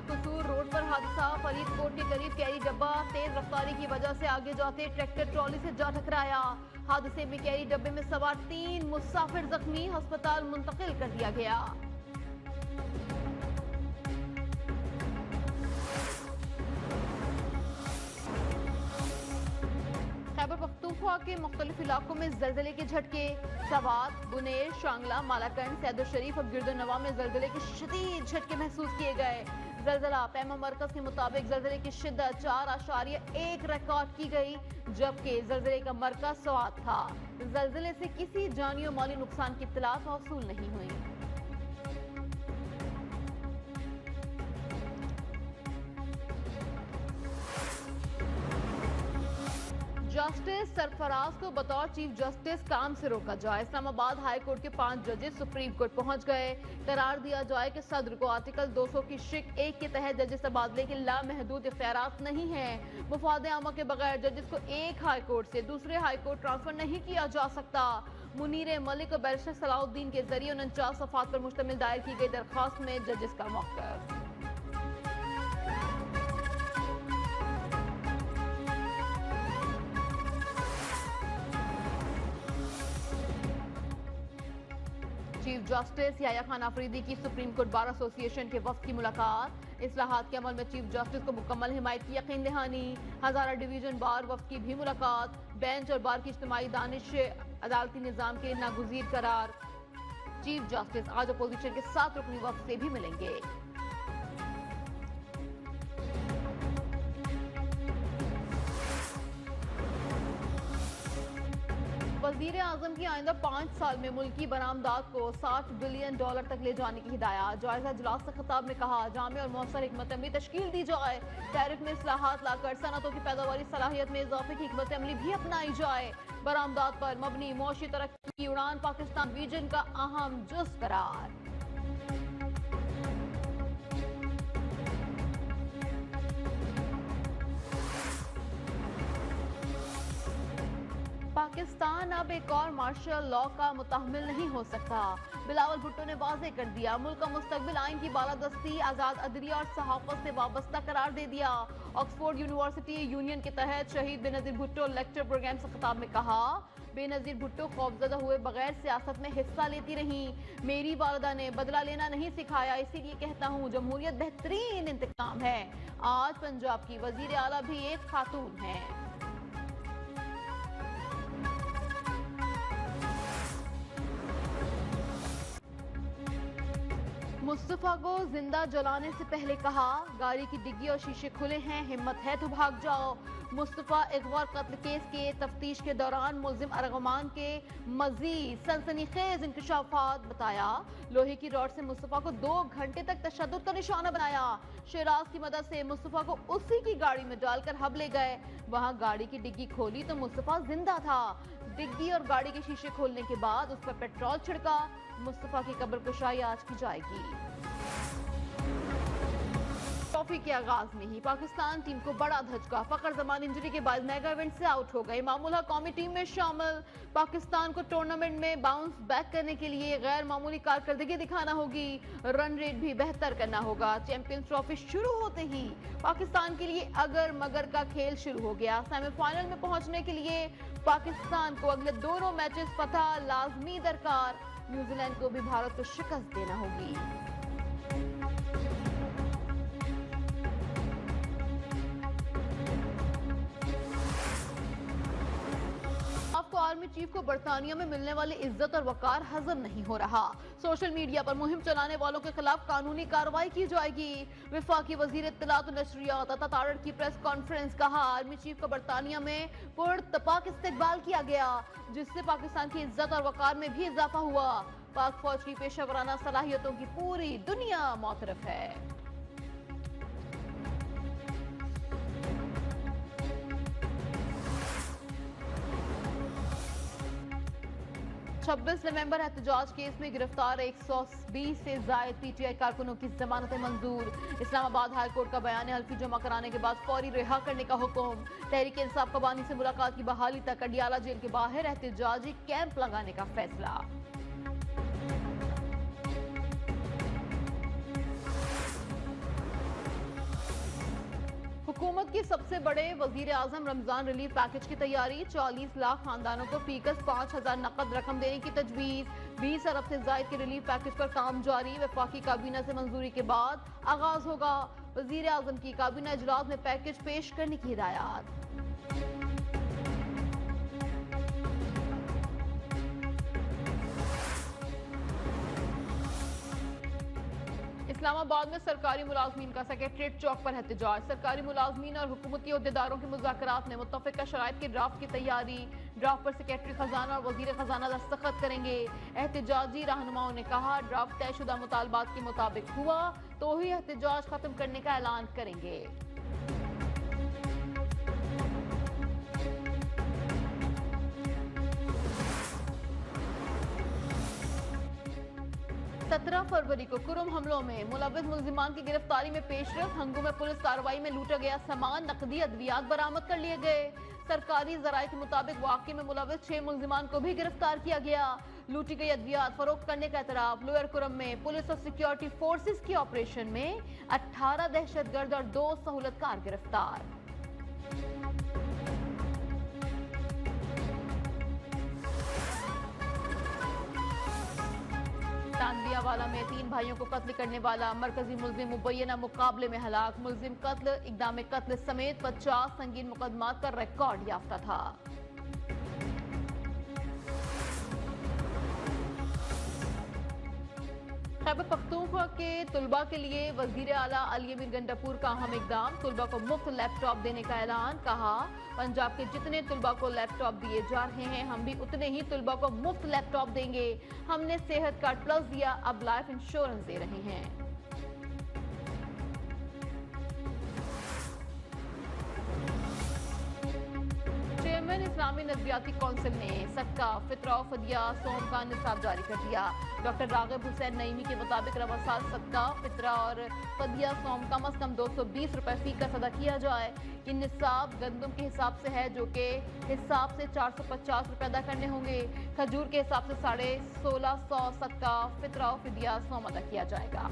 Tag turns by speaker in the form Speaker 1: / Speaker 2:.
Speaker 1: कसूर रोड पर हादसा। फरीदकोट के करीब कैरी डब्बा तेज रफ्तारी की वजह से आगे जाते ट्रैक्टर ट्रॉली से जा टकराया। हादसे में कैरी डब्बे में सवार 3 मुसाफिर जख्मी, अस्पताल मुंतकिल कर दिया गया। खैबर पख्तूनख्वा के मुख्तलिफ इलाकों में जलजले के झटके। सवात, बुनेर, शांगला, मालाकंड, सैदुल शरीफ और गिरदोनवा में जलजले के शदीद झटके महसूस किए गए। जलजला पैमा मरकज के मुताबिक जलजले की शिद्दत 4.1 रिकॉर्ड की गई, जबकि जलजले का मरकज सवात था। जलजले से किसी जानी और माली नुकसान की इत्तलात मौसूल नहीं हुई। जस्टिस सरफराज को बतौर चीफ जस्टिस काम से रोका जाए। इस्लामाबाद हाई कोर्ट के 5 जजेस सुप्रीम कोर्ट पहुंच गए। करार दिया जाए कि सदर को आर्टिकल 200 की शिक 1 के तहत जजेस तबादले के लामहदूद इख्तियारात नहीं है। मुफाद आमा के बगैर जजेस को एक हाई कोर्ट से दूसरे हाई कोर्ट ट्रांसफर नहीं किया जा सकता। मुनीर मलिक और बैरिस्टर सलाउद्दीन के जरिए 49 सफात पर मुश्तमिल दायर की गई दरख्वास्त में जजेस का मौक़िफ़। चीफ जस्टिस याह्या खान आफरीदी की सुप्रीम कोर्ट बार एसोसिएशन के वफ्द की मुलाकात। इस्लाहात के अमल में चीफ जस्टिस को मुकम्मल हिमायत की यकीन दहानी। हजारा डिवीजन बार वफ्द की भी मुलाकात। बेंच और बार की इज्तिमाई दानिश अदालती निजाम के नागुज़ीर करार। चीफ जस्टिस आज अपोजिशन के 7 रुकनी वफ्द से भी मिलेंगे। वजीर आजम की आइंदा 5 साल में मुल्की बरामदात को $60 बिलियन तक ले जाने की हिदायत। जायजा इजलास से खिताब में कहा, जामे और मौसर हिकमत अमली तश्कील दी जाए। टैरिफ में इस्लाहात लाकर सनतों की पैदावारी सलाहियत में इजाफे की हिकमत अमली भी अपनाई जाए। बरामदात पर मबनी मौशी तरक्की की उड़ान पाकिस्तान विजन का अहम जुज़ करार। पाकिस्तान अब एक और मार्शल लॉ का मुतहम्मिल नहीं हो सकता। बिलावल भुट्टो ने वाज़ेह कर दिया, मुल्क का मुस्तकबिल आइन की बालादस्ती, आज़ाद अदलिया और सहाफत से वाबस्ता करार दे दिया। ऑक्सफोर्ड यूनिवर्सिटी यूनियन के तहत शहीद बेनज़ीर भुट्टो लेक्चर प्रोग्राम से खिताब में कहा, बेनज़ीर भुट्टो खौफजदा हुए बगैर सियासत में हिस्सा लेती रही। मेरी वालिदा ने बदला लेना नहीं सिखाया, इसीलिए कहता हूँ जमहूरियत बेहतरीन इंतकाम है। आज पंजाब की वजीर आला भी एक खातून है। मुस्तफा को जिंदा जलाने से पहले कहा, गाड़ी की डिग्गी और शीशे खुले हैं, हिम्मत है तो भाग जाओ। मुस्तफा अगवा कत्ल केस के तफ्तीश के दौरान मुल्जिम अर्गमान के मजीद सनसनीखेज इंकशाफात। बताया, लोहे की रॉड से मुस्तफा को 2 घंटे तक तशद्दुद का निशाना बनाया। शराज की मदद से मुस्तफा को उसी की गाड़ी में डालकर हब ले गए। वहां गाड़ी की डिग्गी खोली तो मुस्तफा जिंदा था। डिग्गी और गाड़ी के शीशे खोलने के बाद उस पर पेट्रोल छिड़का। मुस्तफा की कब्र कुशाई आज की जाएगी। ट्रॉफी के आगाज में ही पाकिस्तान टीम को बड़ा धचका। फखर जमान इंजरी के बाद मेगा इवेंट से आउट हो गए। मामूला कौमी टीम में शामिल। पाकिस्तान को टूर्नामेंट में बाउंस बैक करने के लिए गैर मामूली कारकर्दगी दिखाना होगी, रन रेट भी बेहतर करना होगा। चैंपियंस ट्रॉफी शुरू होते ही पाकिस्तान के लिए अगर मगर का खेल शुरू हो गया। सेमीफाइनल में पहुंचने के लिए पाकिस्तान को अगले दोनों मैचेस फतह लाजमी दरकार। न्यूजीलैंड को भी भारत को शिकस्त देना होगी। आपको आर्मी चीफ को बरतानिया में मिलने वाली इज्जत और वकार हजम नहीं हो रहा। सोशल मीडिया पर मुहिम चलाने वालों के खिलाफ कानूनी कार्रवाई की जाएगी। वफाकी वजीर इत्तलात और नशरियात अता तारड़ की प्रेस कॉन्फ्रेंस। कहा, आर्मी चीफ का बरतानिया में पुरतपाक इस्तकबाल किया गया, जिससे पाकिस्तान की इज्जत और वकार में भी इजाफा हुआ। पाक फौज की पेशेवराना सलाहियतों की पूरी दुनिया मोतरफ है। 26 नवंबर एहतजाज केस में गिरफ्तार 120 से जायद पीटीआई कारकुनों की जमानतें मंजूर। इस्लामाबाद हाई कोर्ट का बयान हल्फी जमा कराने के बाद फौरी रिहा करने का हुक्म। तहरीक इंसाफ कबानी से मुलाकात की बहाली तक अडियाला जेल के बाहर एहतजाजी कैंप लगाने का फैसला। हुकूमत की सबसे बड़े वजीर आजम रमजान रिलीफ पैकेज की तैयारी। 40 लाख खानदानों को फीकस 5,000 नकद रकम देने की तजवीज। 20 अरब से जायद के रिलीफ पैकेज पर काम जारी। वफाकी काबीना से मंजूरी के बाद आगाज होगा। वजीर आजम की काबीना इजलास में पैकेज पेश करने की हिदायत। इस्लामाबाद में सरकारी मुलाजमीन का सेक्रेटरीट चौक पर एहतजाज। सरकारी मुलाजमीन और हुकूमती अहदेदारों के मुज़ाकरात में मुत्तफ़िका शराइत के ड्राफ्ट की तैयारी। ड्राफ्ट पर सेक्रेटरी खजाना और वजीर खजाना दस्तखत करेंगे। एहतजाजी रहनुमाओं ने कहा, ड्राफ्ट तयशुदा मुतालबात के मुताबिक हुआ तो ही एहतजाज खत्म करने का ऐलान करेंगे। 17 फरवरी को कुरुम हमलों में मुलविस मुल्जिमान की गिरफ्तारी में पेशरफ। हंगू में पुलिस कार्रवाई में लूटा गया सामान, नकदी, अद्वियात बरामद कर लिए गए। सरकारी जराये के मुताबिक वाकये में मुलविस 6 मुल्जिमान को भी गिरफ्तार किया गया। लूटी गई अद्वियात फरोख्त करने का एतराफ। लोअर कुरुम में पुलिस और सिक्योरिटी फोर्सेस के ऑपरेशन में 18 दहशतगर्द और 2 सहूलतकार गिरफ्तार। तांदियावाला में 3 भाइयों को कत्ल करने वाला मरकजी मुल्जिम मुबैना मुकाबले में हलाक। मुल्जिम कत्ल, इक़दाम कत्ल समेत 50 संगीन मुकदमात का रिकॉर्ड याफ्ता था। खैबर पख्तूनख्वा के तुलबा के लिए वजीर आला अली अमीर गंडापुर का अहम इकदाम। तुलबा को मुफ्त लैपटॉप देने का ऐलान। कहा, पंजाब के जितने तुलबा को लैपटॉप दिए जा रहे हैं, हम भी उतने ही तुलबा को मुफ्त लैपटॉप देंगे। हमने सेहत कार्ड प्लस दिया, अब लाइफ इंश्योरेंस दे रहे हैं। चेयरमैन इस्लामी नजरियाती कौंसिल ने सदका, फितरा और फदिया सोम का निसाब जारी कर दिया। डॉक्टर रागिब हुसैन नईमी के मुताबिक रवा साल सदका, फितरा और फदिया सोम कम अज कम 220 रुपए फी का अदा किया जाए। ये निसाब गंदम के हिसाब से है, जो के हिसाब से 450 रुपए अदा करने होंगे। खजूर के हिसाब से 1650 सदका, फितरा और फदिया सोम अदा किया जाएगा।